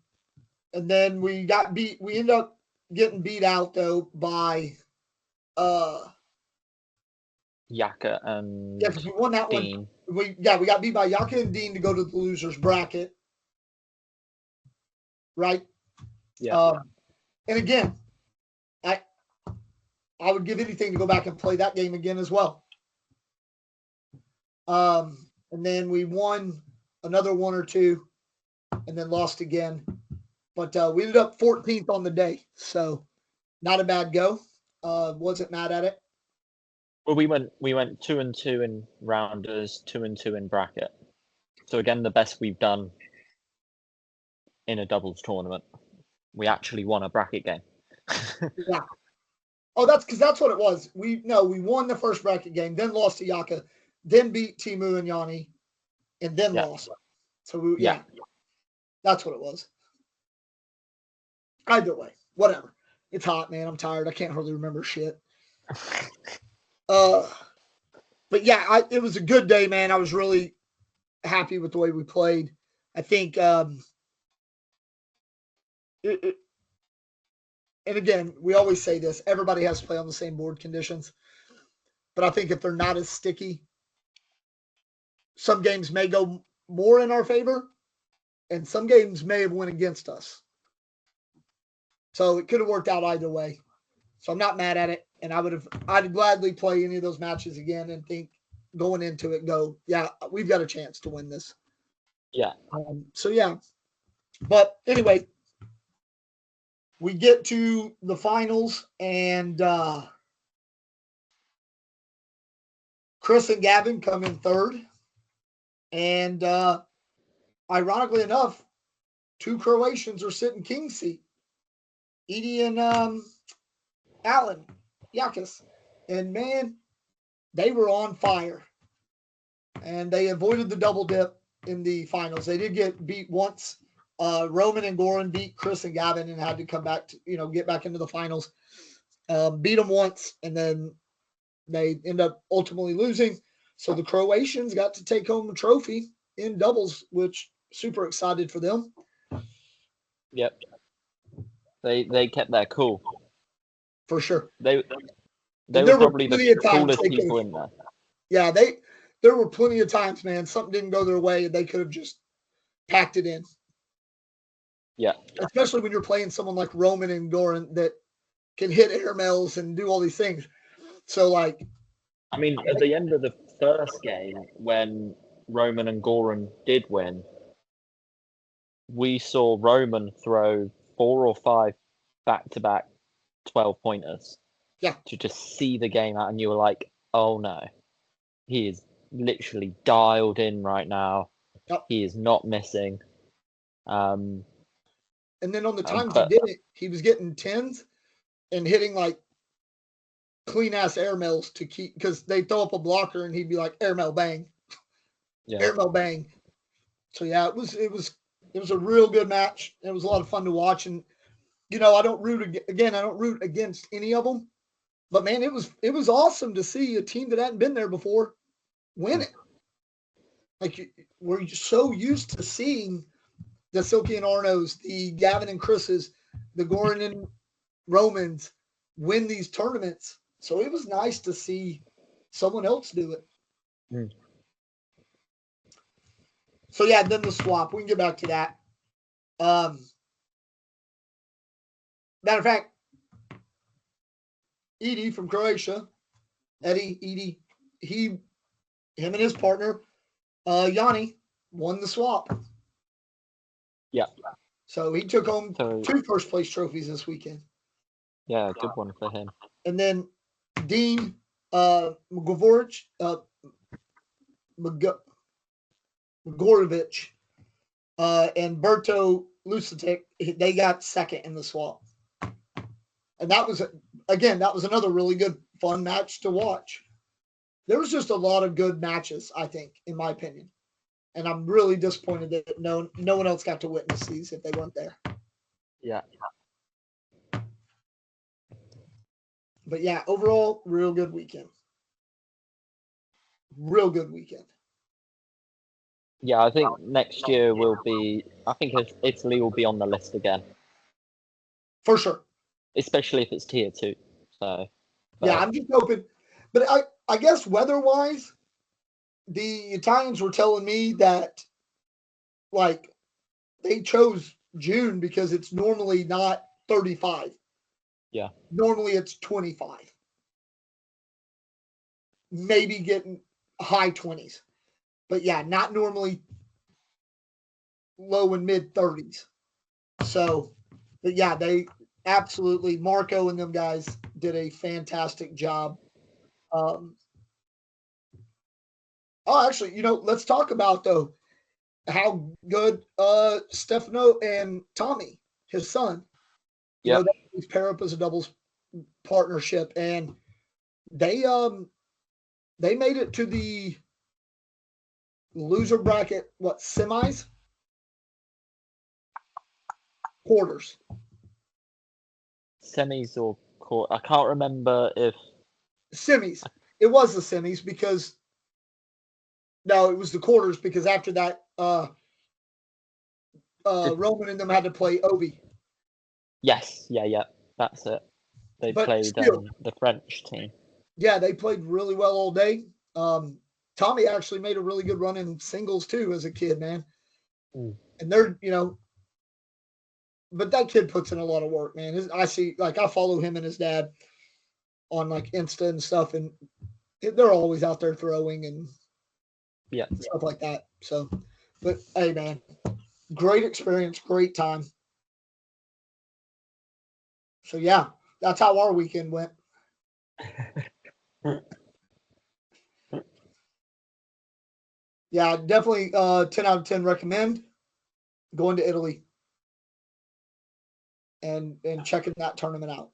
then we got beat. We ended up getting beat out though by Yaka and because we won that Dean. We got beat by Yaka and Dean to go to the losers bracket. Right? Yeah. And again, I would give anything to go back and play that game again as well. And then we won another one or two and then lost again. But we ended up 14th on the day. So not a bad go. Wasn't mad at it. Well, we went 2-2 in rounders, 2-2 in bracket. So again, the best we've done in a doubles tournament. We actually won a bracket game. Yeah. Oh, that's what it was. We won the first bracket game, then lost to Yaka, then beat Timu and Yanni, and then lost. So that's what it was. Either way, whatever. It's hot, man. I'm tired. I can't hardly remember shit. But yeah, it was a good day, man. I was really happy with the way we played. I think, and again, we always say this, everybody has to play on the same board conditions. But I think if they're not as sticky, some games may go more in our favor, and some games may have went against us. So it could have worked out either way. So I'm not mad at it. And I'd gladly play any of those matches again and think going into it, we've got a chance to win this. Yeah. So yeah. But anyway, we get to the finals and Chris and Gavin come in third. And ironically enough, two Croatians are sitting king seat. Edie and Alan Yakas. And man, they were on fire. And they avoided the double dip in the finals. They did get beat once. Roman and Goran beat Chris and Gavin and had to come back to, get back into the finals. Beat them once, and then they end up ultimately losing. So the Croatians got to take home a trophy in doubles, which super excited for them. Yep. They kept their cool. For sure. They There were were probably plenty the of times coolest they people could've- in there. Yeah, there were plenty of times, man, something didn't go their way and they could have just packed it in. Yeah. Especially when you're playing someone like Roman and Goran that can hit airmails and do all these things. So, like, I mean, at the end of the first game, when Roman and Goran did win, we saw Roman throw 4 or 5 back-to-back 12-pointers. Yeah. To just see the game out, and you were like, oh no, he is literally dialed in right now. Yep. He is not missing. And then on the times but- he did it, he was getting 10s and hitting like clean ass airmails to keep, because they throw up a blocker and he'd be like airmail bang, Yeah. airmail bang. So yeah, it was a real good match. It was a lot of fun to watch, and I don't root against any of them, but man, it was awesome to see a team that hadn't been there before win it. Like, we're so used to seeing the Silky and Arnos, the Gavin and Chris's, the Goran and Romans win these tournaments. So it was nice to see someone else do it. Mm. So yeah, then the swap. We can get back to that. Matter of fact, Edie from Croatia, Edie, him and his partner, Yanni, won the swap. Yeah. So he took home 2 first place trophies this weekend. Yeah, good one for him. And then Dean Mgorovich, and Berto Lucitic, they got second in the swap. And that was another really good, fun match to watch. There was just a lot of good matches, I think, in my opinion. And I'm really disappointed that no one else got to witness these if they weren't there. Yeah. But yeah, overall, real good weekend. Real good weekend. Yeah, I think next year I think Italy will be on the list again. For sure. Especially if it's tier 2. So. Yeah, I'm just hoping. But I guess weather-wise, the Italians were telling me that, like, they chose June because it's normally not 35. Yeah. Normally it's 25. Maybe getting high 20s. But yeah, not normally low and mid 30s. So, but yeah, they absolutely, Marco and them guys did a fantastic job. Actually, let's talk about, though, how good Stefano and Tommy, his son, Yeah. They pair up as a doubles partnership, and they made it to the loser bracket, semis? Quarters. Semis or quarter. I can't remember if Semis. It was the semis because no, it was the quarters because after that, Roman and them had to play Obi. Yes, yeah, that's it. They But played still, the French team. Yeah, they played really well all day. Tommy actually made a really good run in singles too as a kid, man. Mm. And they're, but that kid puts in a lot of work, man. I follow him and his dad on like Insta and stuff, and they're always out there throwing and stuff like that. So, but hey, man, great experience, great time. So yeah, that's how our weekend went. Yeah, definitely 10 out of 10 recommend going to Italy and checking that tournament out.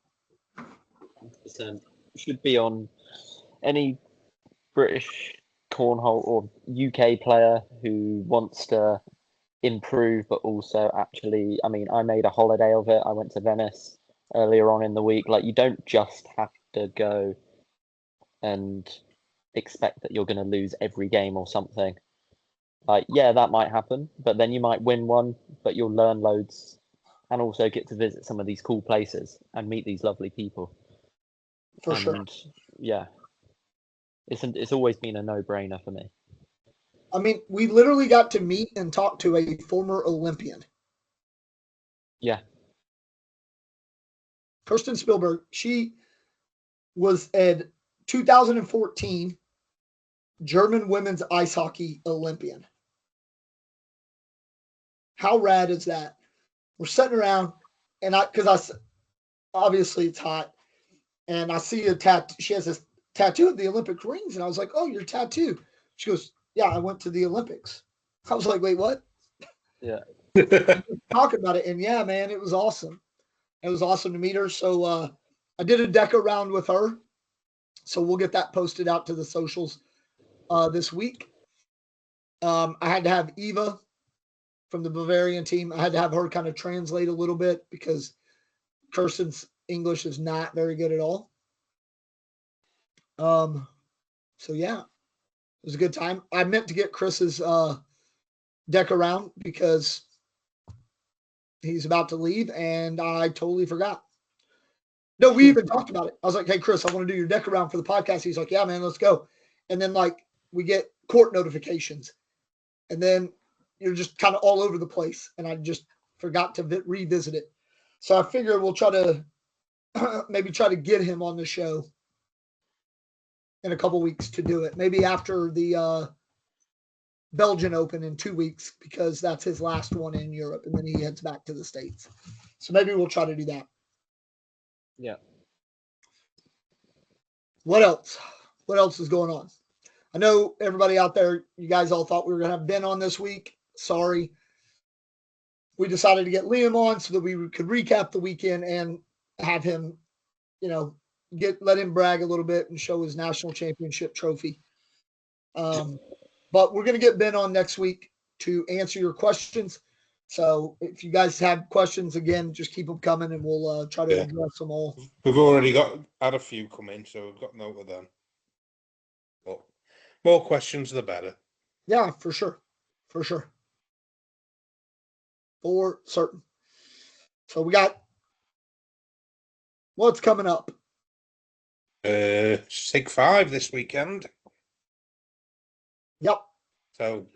100%. Should be on any British cornhole or UK player who wants to improve, but also actually, I mean, I made a holiday of it. I went to Venice earlier on in the week. Like, you don't just have to go and expect that you're going to lose every game or something. Like, yeah, that might happen, but then you might win one, but you'll learn loads and also get to visit some of these cool places and meet these lovely people. For sure. And yeah, it's always been a no-brainer for me. I mean, we literally got to meet and talk to a former Olympian. Yeah. Kirsten Spielberg, she was a 2014 German women's ice hockey Olympian. How rad is that? We're sitting around, and obviously it's hot, and I see a tattoo. She has this tattoo of the Olympic rings, and I was like, "Oh, your tattoo?" She goes, "Yeah, I went to the Olympics." I was like, "Wait, what?" Yeah. Talking about it, and yeah, man, it was awesome. It was awesome to meet her. So I did a deck around with her, so we'll get that posted out to the socials this week. I had to have Eva from the Bavarian team. I had to have her kind of translate a little bit because Kirsten's English is not very good at all. So yeah, it was a good time. I meant to get Chris's deck around because he's about to leave, and I totally forgot. No, we even talked about it. I was like, "Hey, Chris, I want to do your deck around for the podcast." He's like, "Yeah, man, let's go." And then like we get court notifications, and then you're just kind of all over the place, and I just forgot to revisit it. So I figure we'll try to maybe try to get him on the show in a couple weeks to do it. Maybe after the Belgian Open in 2 weeks, because that's his last one in Europe, and then he heads back to the States. So maybe we'll try to do that. Yeah. What else? What else is going on? I know everybody out there, you guys all thought we were going to have Ben on this week. Sorry. We decided to get Liam on so that we could recap the weekend and have him, let him brag a little bit and show his national championship trophy. But we're going to get Ben on next week to answer your questions. So if you guys have questions, again, just keep them coming and we'll try to address them all. We've already had a few come in, so we've got note of them. But more questions, the better. Yeah, for sure. For sure. For certain. So we got what's coming up? SIG 5 this weekend. Yep. So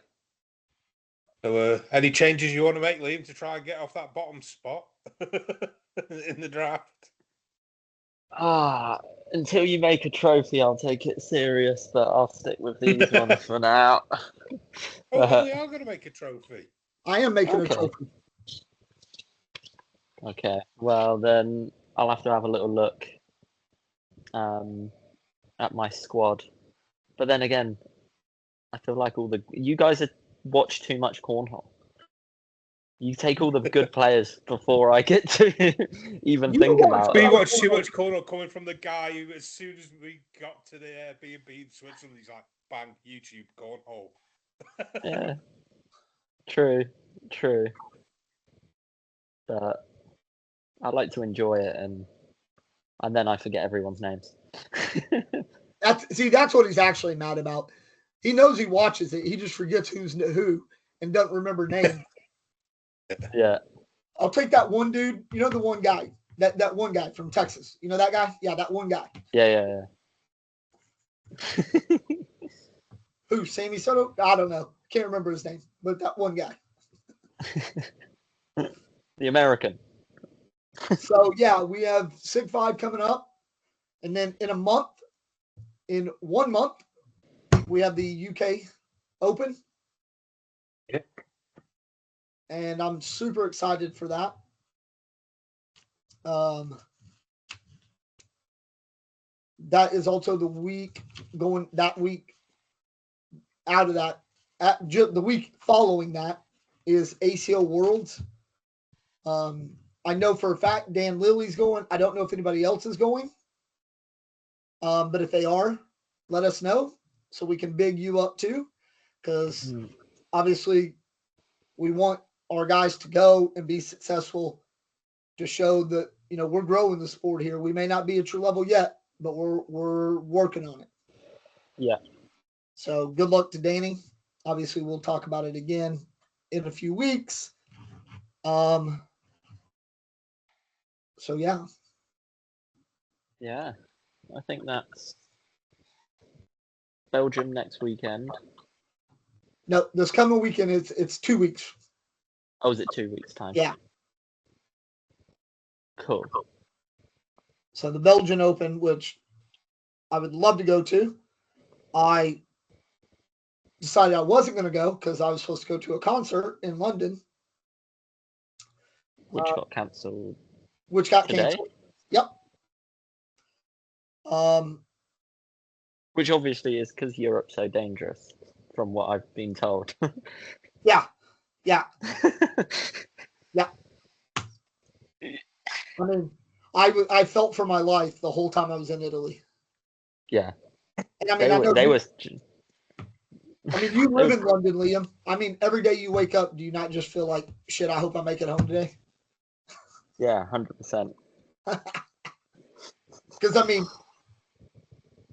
any changes you want to make, Liam, to try and get off that bottom spot in the draft? Until you make a trophy, I'll take it serious, but I'll stick with these ones for now. Oh, we are going to make a trophy. I am making a trophy. Okay, well then I'll have to have a little look at my squad. But then again, I feel like you guys have watched too much cornhole. You take all the good players before I get to even think about we it. We watched too much cornhole coming from the guy who, as soon as we got to the Airbnb in Switzerland, he's like, bang, YouTube cornhole. Yeah, true. But I like to enjoy it, and then I forget everyone's names. That's what he's actually mad about. He knows he watches it. He just forgets who's who and doesn't remember names. Yeah. I'll take that one dude. You know the one guy, that one guy from Texas. You know that guy? Yeah, that one guy. Yeah. Who? Sammy Soto? I don't know. Can't remember his name, but that one guy. The American. So yeah, we have SIG 5 coming up, and then in 1 month, we have the UK Open. Yep. And I'm super excited for that. That is also the week out of that. The week following that is ACL Worlds. I know for a fact Dan Lilly's going. I don't know if anybody else is going. But if they are, let us know so we can big you up too. Because obviously we want our guys to go and be successful to show that, we're growing the sport here. We may not be at your level yet, but we're working on it. Yeah. So good luck to Danny. Obviously, we'll talk about it again in a few weeks. So yeah. Yeah, I think that's Belgium next weekend. No, this coming weekend it's 2 weeks. Oh, is it 2 weeks' time? Yeah. Cool. So the Belgian Open, which I would love to go to, I decided I wasn't going to go because I was supposed to go to a concert in London, Which got cancelled. which got today? canceled. Yep. Which obviously is because Europe's so dangerous, from what I've been told. Yeah. Yeah. Yeah. I mean, I felt for my life the whole time I was in Italy. Yeah. And I mean, they were. I mean, you live in London, Liam. I mean, every day you wake up, do you not just feel like, shit, I hope I make it home today? Yeah, 100%. Because, I mean,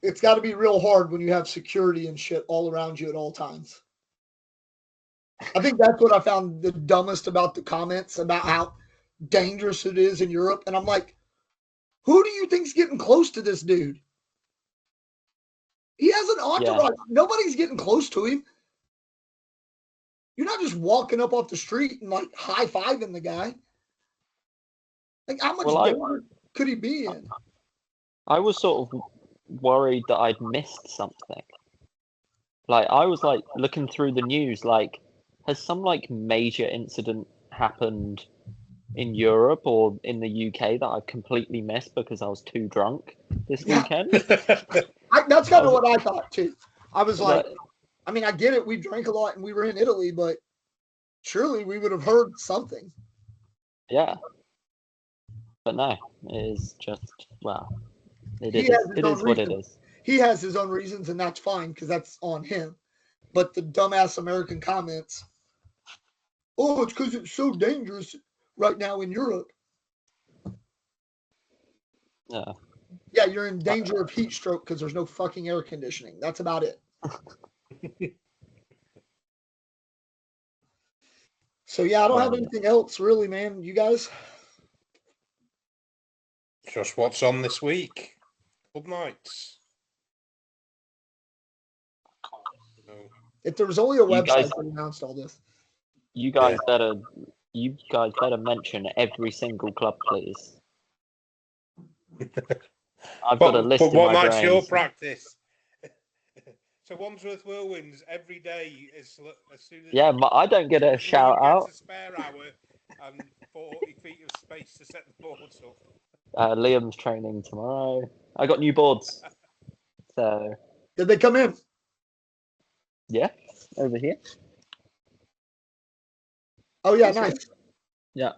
it's got to be real hard when you have security and shit all around you at all times. I think that's what I found the dumbest about the comments about how dangerous it is in Europe. And I'm like, who do you think's getting close to this dude? He has an entourage. Yeah. Nobody's getting close to him. You're not just walking up off the street and like high-fiving the guy. Like, how much danger could he be in? I was sort of worried that I'd missed something. Like, I was like looking through the news, like, has some like major incident happened in Europe or in the UK that I completely missed because I was too drunk this weekend? That's kind of what I thought too. I was like, I mean, I get it. We drank a lot and we were in Italy, but surely we would have heard something. Yeah. But no, it is just, well, it is what it is. He has his own reasons, and that's fine because that's on him. But the dumbass American comments, oh, it's because it's so dangerous right now in Europe. Yeah. Yeah, you're in danger of heat stroke because there's no fucking air conditioning. That's about it. So, yeah, I don't have anything else really, man. You guys? Just what's on this week. Good nights. If there was only a website that announced all this. You guys better mention every single club, please. I've got a list in my brain. But what night's your practice? So Wandsworth Whirlwinds every day as soon as I don't get a shout out. A spare hour and 40 feet of space to set the boards up. Liam's training tomorrow. I got new boards. So did they come in? Yeah, over here. Oh yeah, nice. Yeah.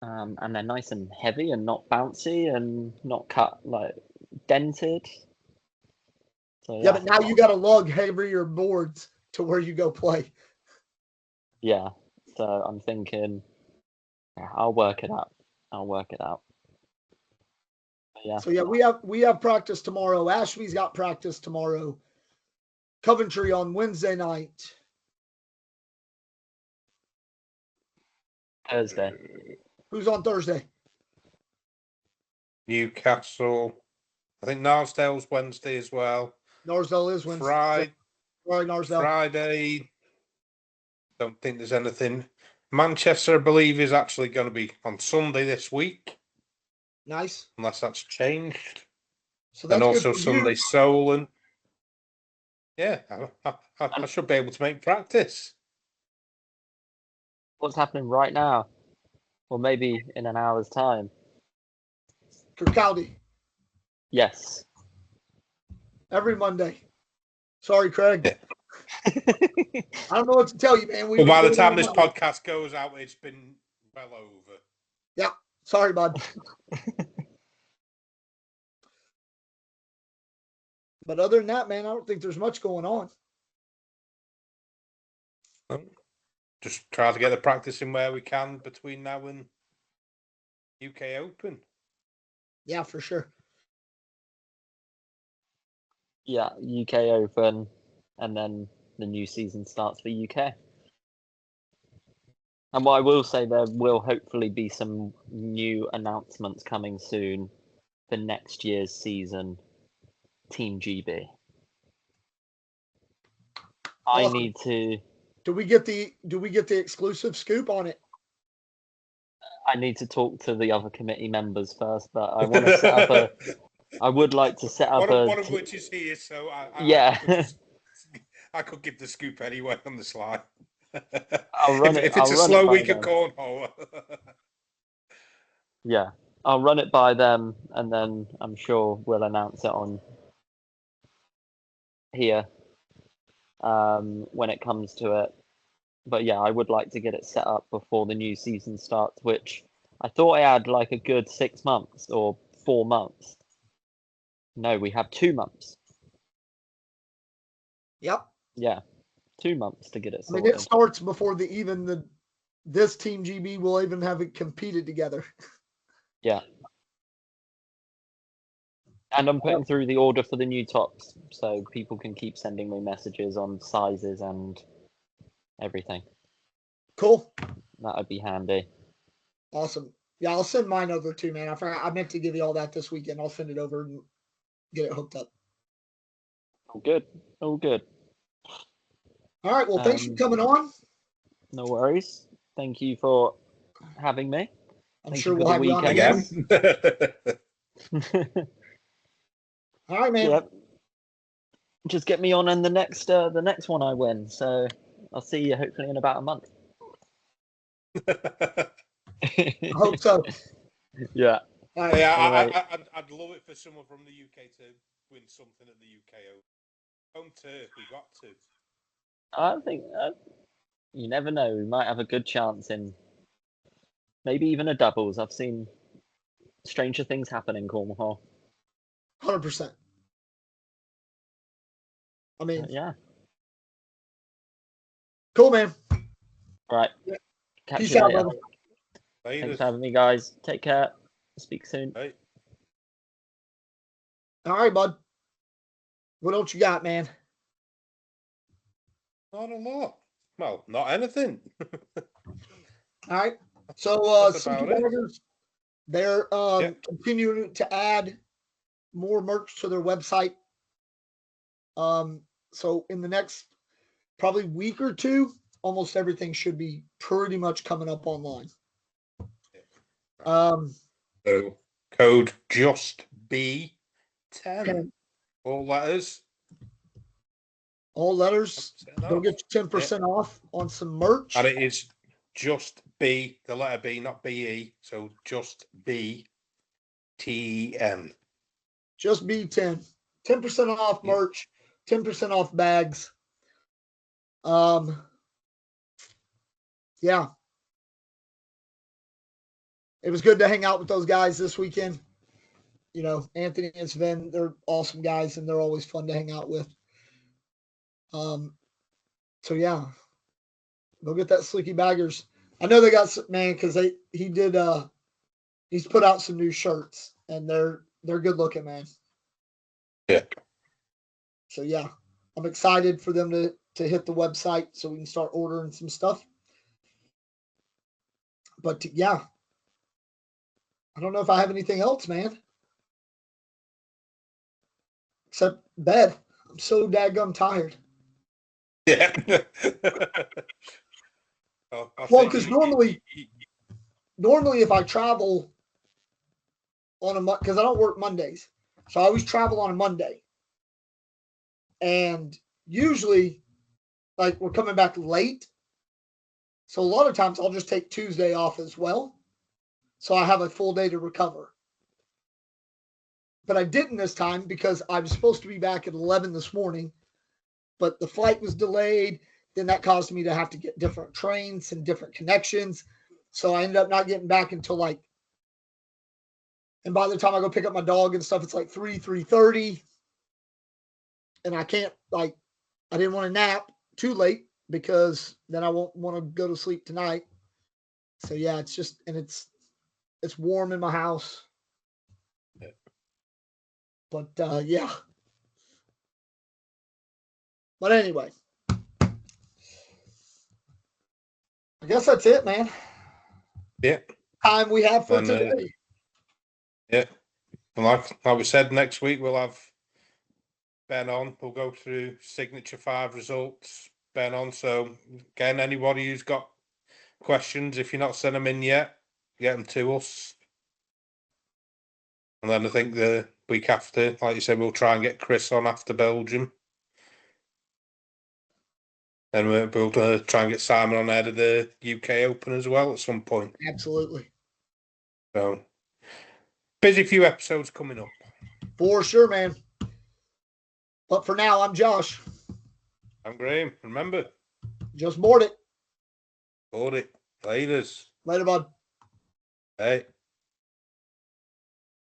And they're nice and heavy and not bouncy and not cut like dented. So, yeah, but now you got to lug heavier boards to where you go play. Yeah, so I'm thinking, I'll work it out. Yeah. So yeah, we have practice tomorrow. Ashby's got practice tomorrow. Coventry on Wednesday night. Thursday. Who's on Thursday? Newcastle. I think Narsdale's Wednesday as well. Narsdale is Wednesday. Friday. Don't think there's anything. Manchester, I believe, is actually going to be on Sunday this week. Nice. Unless that's changed. So that's and also Sunday you. Solent. Yeah, I should be able to make practice. What's happening right now? Or maybe in an hour's time. Kirkcaldy. Yes. Every Monday. Sorry, Craig. Yeah. I don't know what to tell you, man. Well, by the time this podcast goes out, it's been well over. Yeah. Sorry, bud. But other than that, man, I don't think there's much going on. Just try to get the practice in where we can between now and UK Open. Yeah, for sure. Yeah, UK Open. and then the new season starts for UK. And what I will say, there will hopefully be some new announcements coming soon for next year's season, Team GB. I Awesome. need to. Do we get the exclusive scoop on it? I need to talk to the other committee members first, but I want to set up a. I would like to set up one of which is here, so yeah. I could give the scoop anyway on the slide. I'll run it. If it's a slow week at cornhole. Yeah, I'll run it by them, and then I'm sure we'll announce it on here when it comes to it. But yeah, I would like to get it set up before the new season starts, which I thought I had like a good 6 months or 4 months. No, we have 2 months. Yep. Yeah, 2 months to get it I sorted. mean, it starts before this Team GB will even have it competed together. Yeah. And I'm putting through the order for the new tops, so people can keep sending me messages on sizes and everything. Cool. That would be handy. Awesome. Yeah, I'll send mine over too, man. I meant to give you all that this weekend. I'll send it over and get it hooked up. All good. All good. All right. Well, thanks for coming on. No worries. Thank you for having me. I'm sure we'll have you on again. All right, man. Yep. Just get me on in the next one I win. So I'll see you hopefully in about a month. I hope so. Yeah. Right. Yeah, Anyway. I'd love it for someone from the UK to win something at the UK Open. Home turf, we got to. I think you never know. We might have a good chance in maybe even a doubles. I've seen stranger things happen in Cornwall. 100%. I mean, Yeah. Cool, man. All right. Yeah. Catch Peace you out, later. brother. Thanks for having me, guys. Take care. Speak soon. Hey. All right, bud. What else you got, man? Not a lot. Well, not anything. All right. So, That's about Baggers, they're continuing to add more merch to their website. So in the next probably week or two, almost everything should be pretty much coming up online. So code just B10. All letters. All letters. They'll get you 10% off on some merch. And it is just B, the letter B, not BE. So just B10. Just B10. 10% off merch, 10% off bags. Yeah. It was good to hang out with those guys this weekend. You know, Anthony and Sven, they're awesome guys and they're always fun to hang out with. So yeah. Go get that Slicky Baggers. I know they got some, man, because he's put out some new shirts and they're good looking, man. Yeah. So yeah. I'm excited for them to hit the website so we can start ordering some stuff. But yeah. I don't know if I have anything else, man. Except bed. I'm so daggum tired. Yeah. Well, because normally if I travel on because I don't work Mondays, so I always travel on a Monday, and usually, like we're coming back late, so a lot of times I'll just take Tuesday off as well, so I have a full day to recover. But I didn't this time because I was supposed to be back at 11 this morning, but the flight was delayed. Then that caused me to have to get different trains and different connections. So I ended up not getting back until and by the time I go pick up my dog and stuff, it's like 3:30. And I can't, I didn't want to nap too late because then I won't want to go to sleep tonight. So yeah, it's just, and it's warm in my house. But yeah. But anyway, I guess that's it, man. Yeah. Time we have for And, today. Yeah. And like we said, next week we'll have Ben on. We'll go through Signature 5 results. Ben on. So, again, anybody who's got questions, if you're not sent them in yet, get them to us. And then I think the week after, like you said, we'll try and get Chris on after Belgium. And we'll try and get Simon on ahead of the UK Open as well at some point. Absolutely. So, busy few episodes coming up. For sure, man. But for now, I'm Josh. I'm Graham. Remember, just board it. board it. Laters. Later, bud. Hey.